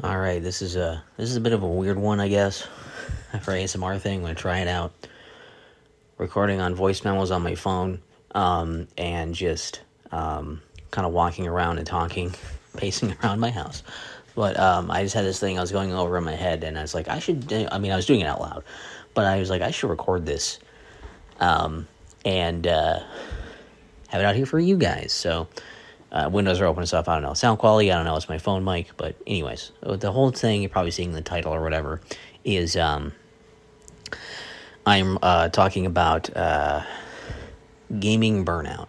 All right, this is a bit of a weird one, I guess. For ASMR thing, I'm gonna try it out. Recording on voice memos on my phone, and just kind of walking around and talking, pacing around my house. But I just had this thing I was going over in my head, and I was like, I should. I mean, I was doing it out loud, but I was like, I should record this, and have it out here for you guys. So windows are open and stuff. I don't know. Sound quality, I don't know. It's my phone mic. But anyways, the whole thing, you're probably seeing the title or whatever, is I'm talking about gaming burnout.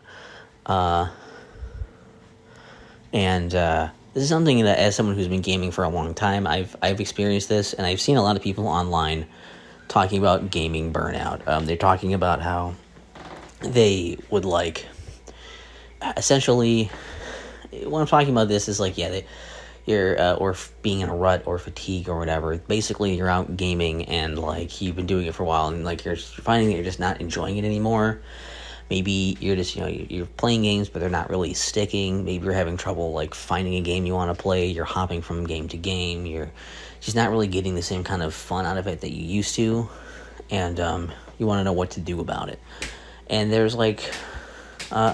And this is something that, as someone who's been gaming for a long time, I've experienced this, and I've seen a lot of people online talking about gaming burnout. They're talking about how they would essentially, when I'm talking about this, is you're or being in a rut or fatigue or whatever. Basically, you're out gaming and you've been doing it for a while, and you're finding that you're just not enjoying it anymore. Maybe you're just you're playing games, but they're not really sticking. Maybe you're having trouble finding a game you want to play. You're hopping from game to game. You're just not really getting the same kind of fun out of it that you used to, and you want to know what to do about it. And there's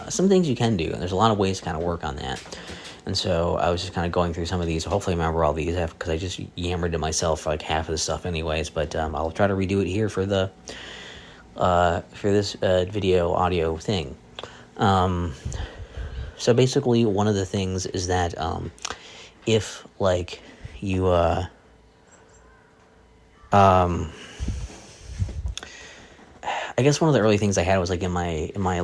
some things you can do, and there's a lot of ways to kind of work on that. And so I was just kind of going through some of these. Hopefully I remember all these, because I just yammered to myself half of the stuff anyways. But I'll try to redo it here for this video audio thing. So basically, one of the things is that if you I guess one of the early things I had was in my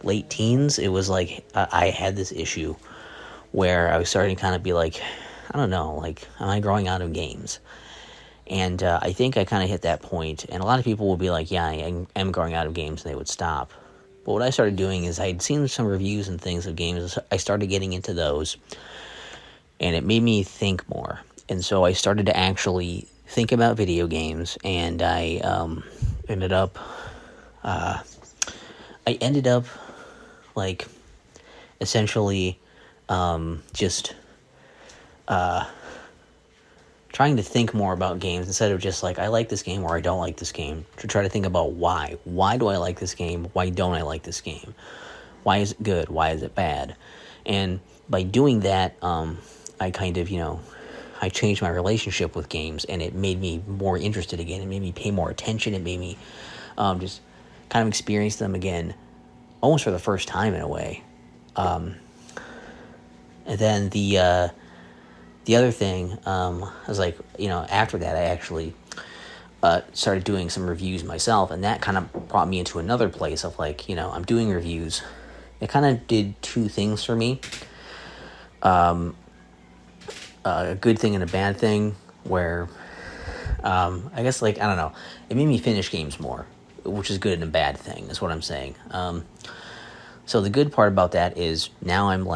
late teens. It was I had this issue where I was starting to kind of be I don't know, am I growing out of games? And I think I kind of hit that point, and a lot of people will be yeah, I am growing out of games, and they would stop. But what I started doing is I'd seen some reviews and things of games. I started getting into those, and it made me think more. And so I started to actually think about video games, and I ended up essentially just trying to think more about games instead of just I like this game or I don't like this game, to try to think about why. Why do I like this game? Why don't I like this game? Why is it good? Why is it bad? And by doing that, I kind of, I changed my relationship with games, and it made me more interested again. It made me pay more attention. It made me just kind of experience them again, almost for the first time in a way. And then the other thing was after that, I actually started doing some reviews myself, and that kind of brought me into another place of I'm doing reviews. It kind of did two things for me. A good thing and a bad thing, where I guess I don't know, it made me finish games more, which is good and a bad thing, is what I'm saying. So the good part about that is now I'm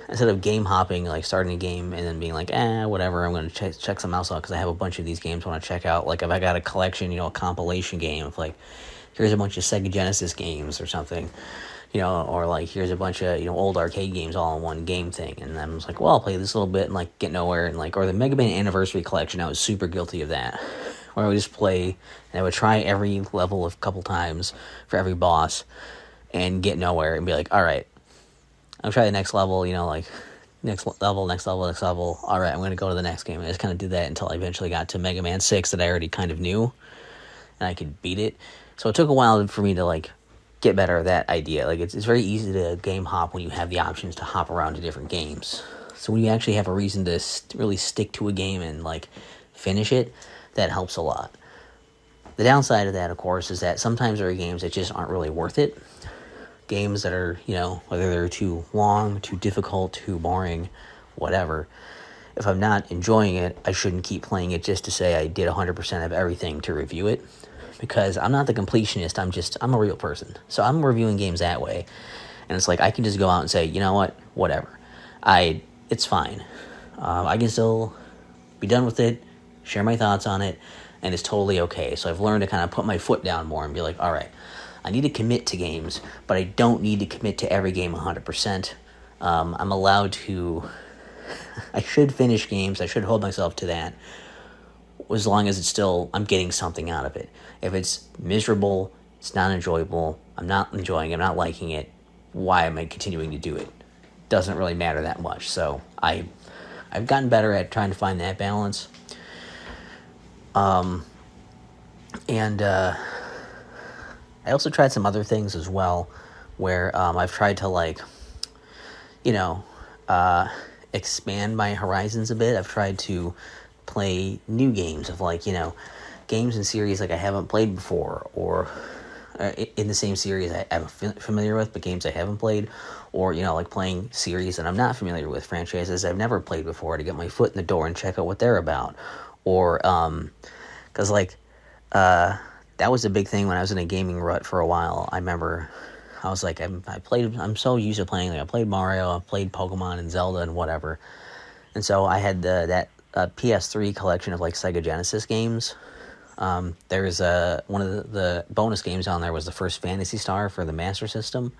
instead of game hopping, starting a game and then being whatever, I'm going to check something else out, because I have a bunch of these games I want to check out. If I got a collection, a compilation game of here's a bunch of Sega Genesis games or something, or here's a bunch of old arcade games all in one game thing, and I'm just well, I'll play this a little bit and get nowhere, and or the Mega Man Anniversary Collection. I was super guilty of that, where I would just play and I would try every level a couple times for every boss and get nowhere, and be all right, I'll try the next level, next level. All right, I'm going to go to the next game. I just kind of did that until I eventually got to Mega Man 6 that I already kind of knew, and I could beat it. So it took a while for me to get better at that idea. It's very easy to game hop when you have the options to hop around to different games. So when you actually have a reason to really stick to a game and finish it, that helps a lot. The downside of that, of course, is that sometimes there are games that just aren't really worth it. Games that are, whether they're too long, too difficult, too boring, whatever. If I'm not enjoying it, I shouldn't keep playing it just to say I did 100% of everything to review it. Because I'm not the completionist, I'm a real person. So I'm reviewing games that way. And it's I can just go out and say, you know what, whatever. It's fine. I can still be done with it, share my thoughts on it, and it's totally okay. So I've learned to kind of put my foot down more and be all right, I need to commit to games, but I don't need to commit to every game 100%. I'm allowed to I should finish games. I should hold myself to that, as long as it's still, I'm getting something out of it. If it's miserable, it's not enjoyable, I'm not enjoying it, I'm not liking it, why am I continuing to do it? Doesn't really matter that much. So I've gotten better at trying to find that balance. And I also tried some other things as well, where I've tried to, like, you know, expand my horizons a bit. I've tried to play new games of, like, games and series like I haven't played before, or in the same series I'm familiar with, but games I haven't played, or, like playing series that I'm not familiar with, franchises I've never played before, to get my foot in the door and check out what they're about. Or, because, like, that was a big thing when I was in a gaming rut for a while. I remember I was like, I'm so used to playing, like, I played Mario, I played Pokemon and Zelda and whatever. And so I had that PS3 collection of, like, Sega Genesis games. There's one of the bonus games on there was the first Phantasy Star for the Master System.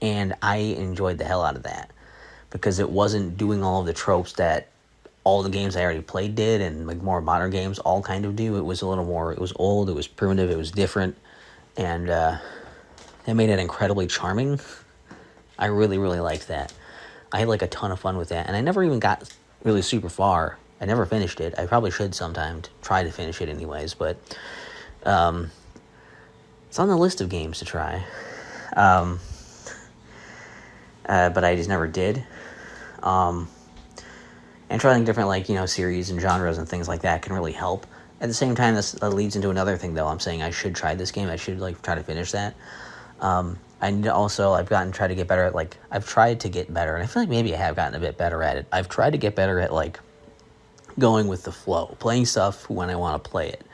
And I enjoyed the hell out of that, because it wasn't doing all of the tropes that all the games I already played did, and, like, more modern games all kind of do. It was a little more, it was old, it was primitive, it was different, and it made it incredibly charming. I really, really liked that. I had, like, a ton of fun with that, and I never even got really super far. I never finished it. I probably should sometime try to finish it anyways, but it's on the list of games to try. But I just never did. And trying different, like, series and genres and things like that can really help. At the same time, this leads into another thing, though. I'm saying I should try this game. I should, like, try to finish that. I need to also, I've tried to get better at, like, I've tried to get better, and I feel like maybe I have gotten a bit better at it. I've tried to get better at, like, going with the flow, playing stuff when I want to play it.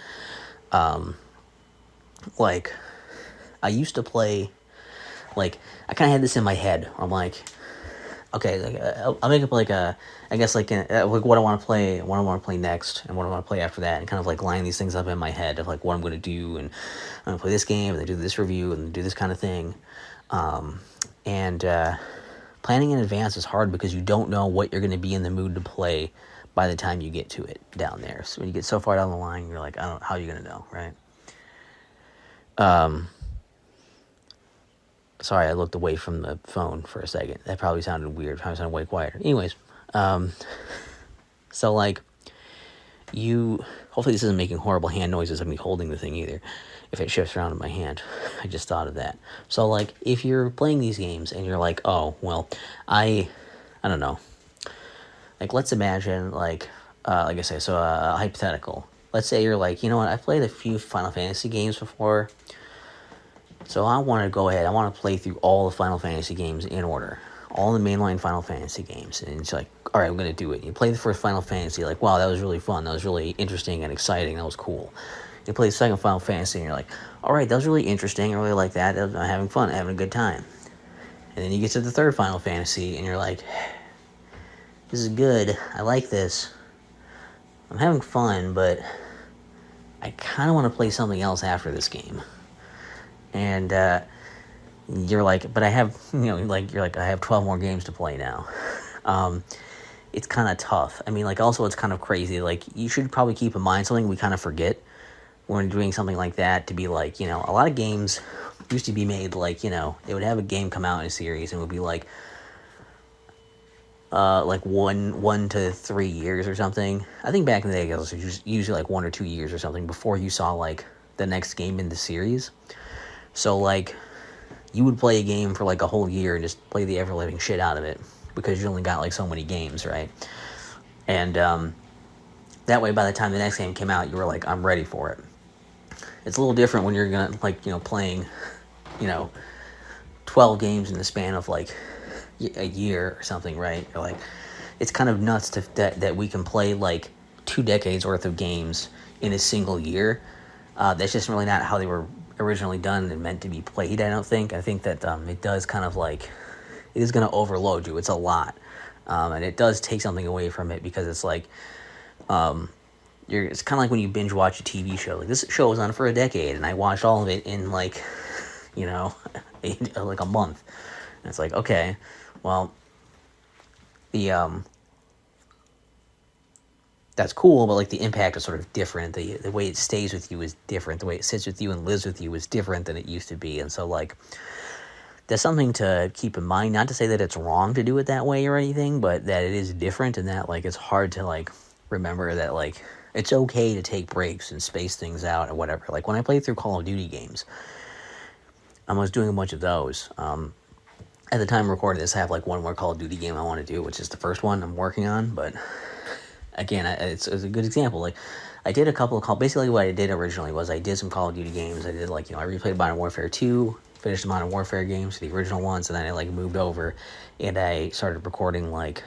Like, I used to play, like, I kind of had this in my head. I'm like, okay, like, I'll make up, like, I guess, like, like, what I want to play next, and what I want to play after that, and kind of, like, line these things up in my head of, like, what I'm going to do, and I'm going to play this game, and then do this review, and do this kind of thing. And planning in advance is hard, because you don't know what you're going to be in the mood to play by the time you get to it down there. So when you get so far down the line, you're like, I don't know, how are you going to know, right? Sorry, I looked away from the phone for a second. That probably sounded weird. Probably sounded way quieter. Anyways, so, like, hopefully this isn't making horrible hand noises of me holding the thing either, if it shifts around in my hand. I just thought of that. So, like, if you're playing these games and you're like, oh, well, I don't know. Like, let's imagine, like I say, so hypothetical. Let's say you're like, you know what, I've played a few Final Fantasy games before, so I want to go ahead, I want to play through all the Final Fantasy games in order. All the mainline Final Fantasy games. And it's like, alright, I'm going to do it. You play the first Final Fantasy, like, wow, that was really fun, that was really interesting and exciting, that was cool. You play the second Final Fantasy, and you're like, alright, that was really interesting, I really like that, I'm having fun, having a good time. And then you get to the third Final Fantasy, and you're like, this is good, I like this, I'm having fun, but I kind of want to play something else after this game. And you're like, but I have, you're like, I have 12 more games to play now. It's kind of tough. I mean, like, also it's kind of crazy. Like, you should probably keep in mind something we kind of forget when doing something like that, to be like, a lot of games used to be made, like, they would have a game come out in a series, and it would be like 1 to 3 years or something. I think back in the day, it was usually like 1 or 2 years or something before you saw, like, the next game in the series. So, like, you would play a game for, like, a whole year and just play the ever-living shit out of it, because you only got, like, so many games, right? And that way, by the time the next game came out, you were like, I'm ready for it. It's a little different when you're gonna, like, playing, 12 games in the span of, like, a year or something, right? Or, like, it's kind of nuts that we can play, like, 2 decades worth of games in a single year. That's just really not how they were originally done and meant to be played, I don't think. I think that it does kind of, like, it is going to overload you. It's a lot. And it does take something away from it, because it's like, it's kind of like when you binge watch a TV show. Like, this show was on for a decade, and I watched all of it in, like, like a month. And it's like, okay, well, the that's cool, but like the impact is sort of different. The way it stays with you is different. The way it sits with you and lives with you is different than it used to be. And so like that's something to keep in mind. Not to say that it's wrong to do it that way or anything, but that it is different, and that like it's hard to like remember that like it's okay to take breaks and space things out and whatever. Like when I played through Call of Duty games, I was doing a bunch of those. At the time I recorded this, I have like one more Call of Duty game I want to do, which is the first one I'm working on. But again, it's a good example. Like I did a couple of basically what I did originally was I did some Call of Duty games. I did like, I replayed Modern Warfare 2, finished the Modern Warfare games, the original ones, and then I like moved over and I started recording like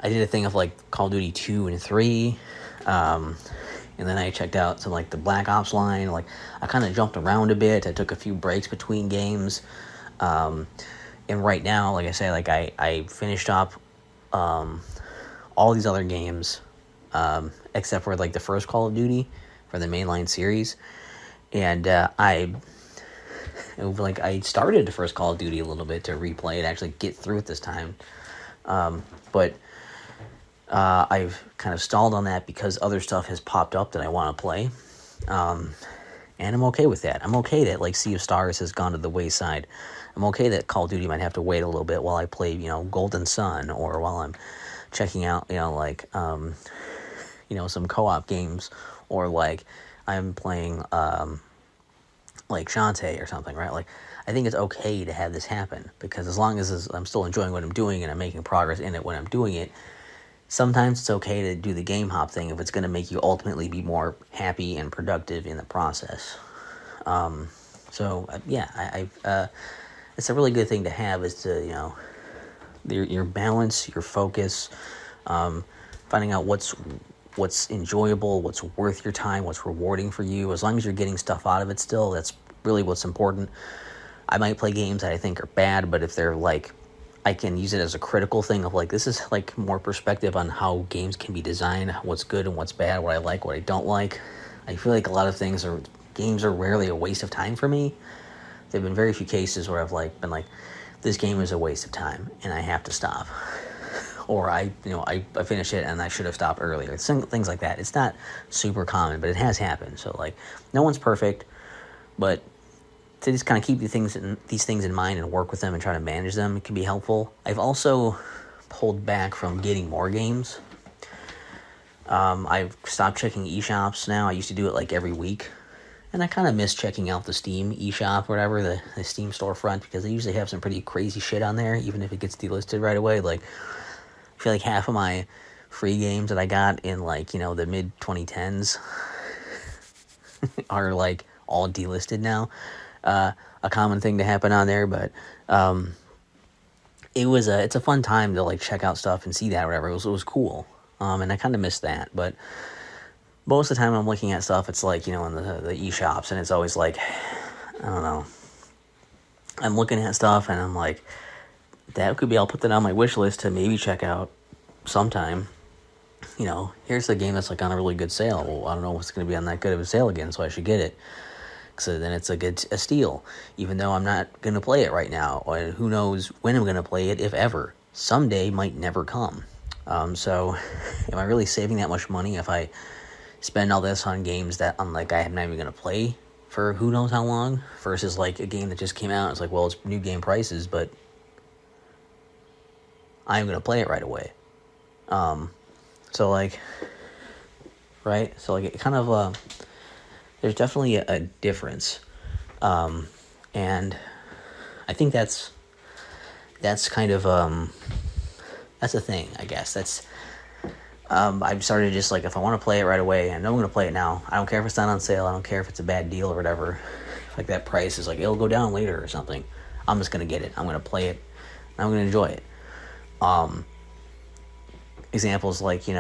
I did a thing of like Call of Duty 2 and 3, and then I checked out some like the Black Ops line. Like I kind of jumped around a bit. I took a few breaks between games, and right now, like I say, like I finished up all these other games, except for like the first Call of Duty for the mainline series, and I started the first Call of Duty a little bit to replay it, actually get through it this time, but I've kind of stalled on that because other stuff has popped up that I want to play, and I'm okay with that. I'm okay that like Sea of Stars has gone to the wayside. I'm okay that Call of Duty might have to wait a little bit while I play, Golden Sun, or while I'm checking out, some co-op games, or like I'm playing like Shantae or something, right? Like I think it's okay to have this happen, because as long as I'm still enjoying what I'm doing and I'm making progress in it when I'm doing it, sometimes it's okay to do the game hop thing if it's going to make you ultimately be more happy and productive in the process. It's a really good thing to have, is to, your balance, your focus, finding out what's enjoyable, what's worth your time, what's rewarding for you. As long as you're getting stuff out of it still, that's really what's important. I might play games that I think are bad, but if they're like, I can use it as a critical thing of like, this is like more perspective on how games can be designed, what's good and what's bad, what I like, what I don't like. I feel like a lot of games are rarely a waste of time for me. There have been very few cases where I've like been like, this game is a waste of time and I have to stop. Or I finish it and I should have stopped earlier. Things like that. It's not super common, but it has happened. So like, no one's perfect, but to just kind of keep these things in mind and work with them and try to manage them, it can be helpful. I've also pulled back from getting more games. I've stopped checking eShops now. I used to do it like every week, and I kind of miss checking out the Steam eShop or whatever, the Steam storefront, because they usually have some pretty crazy shit on there, even if it gets delisted right away. Like, I feel like half of my free games that I got in like, the mid 2010s are like all delisted now. A common thing to happen on there, but it's a fun time to like check out stuff and see that or whatever. It was cool, and I kind of missed that. But most of the time I'm looking at stuff, it's like, in the eShops, and it's always like, I don't know, I'm looking at stuff and I'm like, that could be, I'll put that on my wish list to maybe check out sometime. Here's the game that's like on a really good sale. Well, I don't know if it's going to be on that good of a sale again, so I should get it. So then it's a steal, even though I'm not going to play it right now. Or who knows when I'm going to play it, if ever. Someday might never come. So am I really saving that much money if I spend all this on games that I'm like, I'm not even going to play for who knows how long, versus like a game that just came out? It's like, well, it's new game prices, but I'm going to play it right away. So like, right? So like, it kind of, there's definitely a difference, and I think that's kind of that's a thing, I guess. That's I've started just like, if I want to play it right away, I know I'm going to play it now. I don't care if it's not on sale. I don't care if it's a bad deal or whatever. Like that price is like, it'll go down later or something. I'm just going to get it. I'm going to play it, and I'm going to enjoy it. Examples like, there's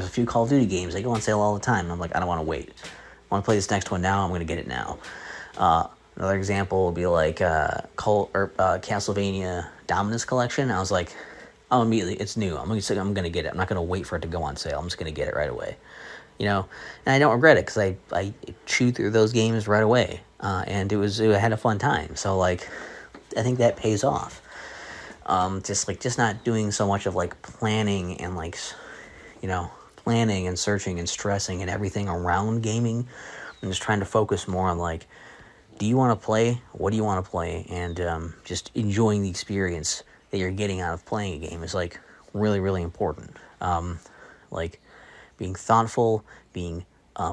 a few Call of Duty games, they go on sale all the time, and I'm like, I don't want to wait. I want to play this next one now, I'm going to get it now. Another example would be like Castlevania Dominus Collection. I was like, oh, immediately, it's new. I'm going to get it. I'm not going to wait for it to go on sale. I'm just going to get it right away. And I don't regret it, because I chewed through those games right away, and it had a fun time. So like, I think that pays off. Just not doing so much of like planning and planning and searching and stressing and everything around gaming, and just trying to focus more on like, do you want to play? What do you want to play? And just enjoying the experience that you're getting out of playing a game is like really, really important. Like being thoughtful, being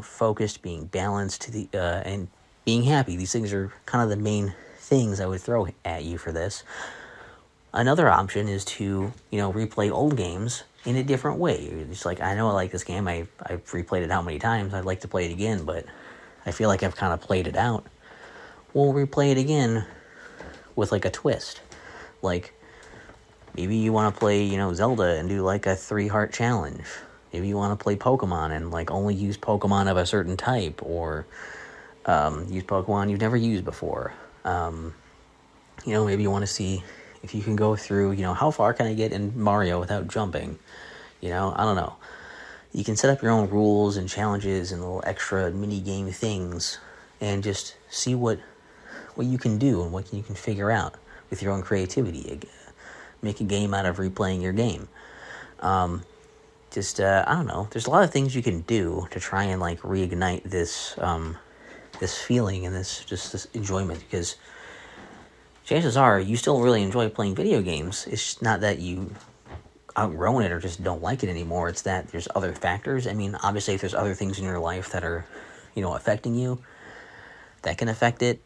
focused, being balanced, and being happy. These things are kind of the main things I would throw at you for this. Another option is to, replay old games in a different way. It's like, I know I like this game. I've replayed it how many times. I'd like to play it again, but I feel like I've kind of played it out. We'll replay it again with like a twist. Like, maybe you want to play, Zelda and do like a 3-heart challenge. Maybe you want to play Pokemon and like only use Pokemon of a certain type, or use Pokemon you've never used before. Maybe you want to see if you can go through, how far can I get in Mario without jumping? I don't know. You can set up your own rules and challenges and little extra mini game things, and just see what you can do and what you can figure out with your own creativity. Make a game out of replaying your game. I don't know. There's a lot of things you can do to try and like reignite this feeling and this enjoyment, because chances are you still really enjoy playing video games. It's just not that you outgrown it or just don't like it anymore. It's that there's other factors. I mean, obviously if there's other things in your life that are, affecting you, that can affect it.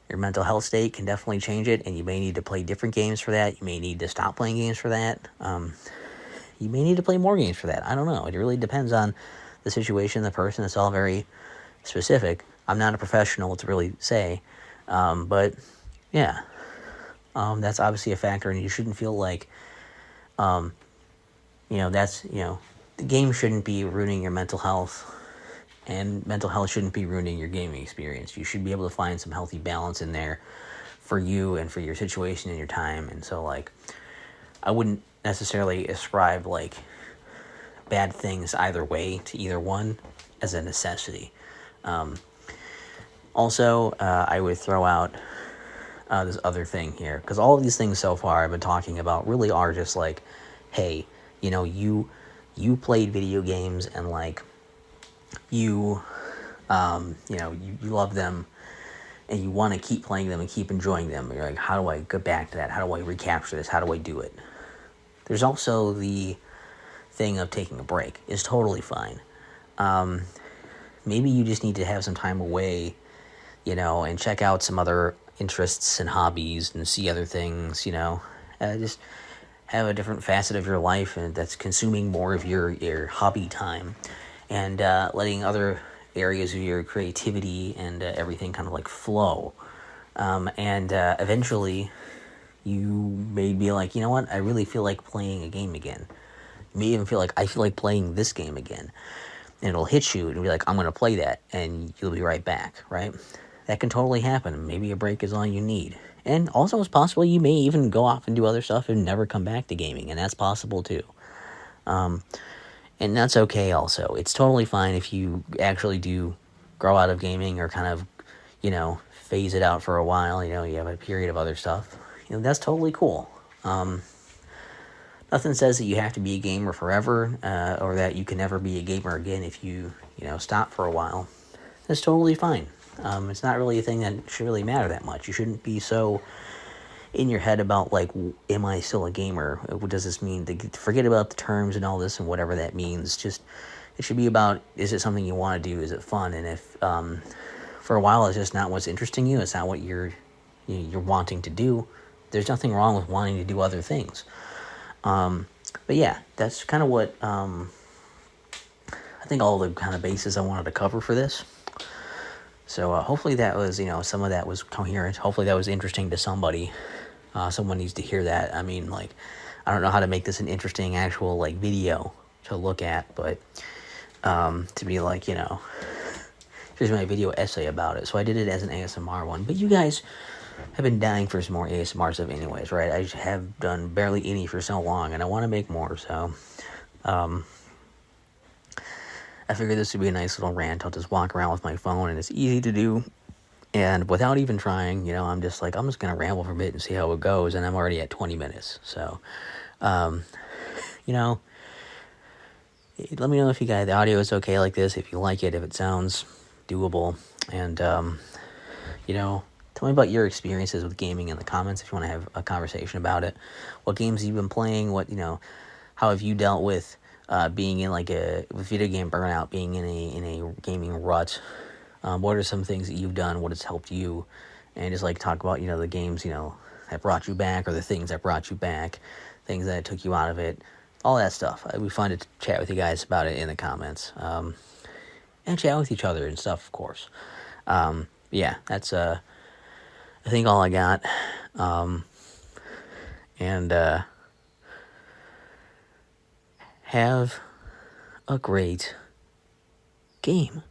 Your mental health state can definitely change it, and you may need to play different games for that. You may need to stop playing games for that. You may need to play more games for that. I don't know. It really depends on the situation, the person. It's all very specific. I'm not a professional to really say, but yeah, that's obviously a factor, and you shouldn't feel like, the game shouldn't be ruining your mental health, and mental health shouldn't be ruining your gaming experience. You should be able to find some healthy balance in there for you and for your situation and your time. And so, like, I wouldn't necessarily ascribe, like, bad things either way to either one as a necessity. Also, I would throw out this other thing here, because all of these things so far I've been talking about really are just like, hey, you played video games, and like, you love them, and you want to keep playing them and keep enjoying them. You're like, how do I get back to that? How do I recapture this? How do I do it? There's also the thing of taking a break. Is totally fine. Maybe you just need to have some time away, and check out some other interests and hobbies and see other things, just have a different facet of your life, and that's consuming more of your hobby time, and letting other areas of your creativity and everything kind of like flow. And eventually you may be like, you know what, I really feel like playing a game again. You may even feel like, I feel like playing this game again. And it'll hit you and be like, I'm going to play that, and you'll be right back, right? That can totally happen. Maybe a break is all you need. And also it's possible you may even go off and do other stuff and never come back to gaming, and that's possible too. And that's okay also. It's totally fine if you actually do grow out of gaming, or kind of, phase it out for a while. You have a period of other stuff. That's totally cool. Nothing says that you have to be a gamer forever, or that you can never be a gamer again if you, stop for a while. That's totally fine. It's not really a thing that should really matter that much. You shouldn't be so in your head about, like, am I still a gamer? What does this mean? Forget about the terms and all this and whatever that means. Just, it should be about, is it something you want to do? Is it fun? And if, for a while, it's just not what's interesting you, it's not what you're wanting to do, there's nothing wrong with wanting to do other things. But yeah, that's kind of what, I think all the kind of bases I wanted to cover for this. So hopefully that was, some of that was coherent. Hopefully that was interesting to somebody. Someone needs to hear that. I mean, like, I don't know how to make this an interesting actual, like, video to look at, but to be like, here's my video essay about it. So I did it as an ASMR one. But you guys have been dying for some more ASMR stuff anyways, right? I have done barely any for so long, and I want to make more, so I figured this would be a nice little rant. I'll just walk around with my phone, and it's easy to do, And without even trying, you know, I'm just like, I'm just going to ramble for a bit and see how it goes. And I'm already at 20 minutes. So, you know, let me know if you guys, the audio is okay like this, if you like it, if it sounds doable. And, you know, tell me about your experiences with gaming in the comments if you want to have a conversation about it. What games you've been playing, what, you know, how have you dealt with being in like with video game burnout, being in a gaming rut? What are some things that you've done? What has helped you? And just like talk about, you know, the games, you know, that brought you back, or the things that brought you back, things that took you out of it, all that stuff. It'd be fun to chat with you guys about it in the comments, and chat with each other and stuff, of course. Yeah, that's I think all I got. And have a great game.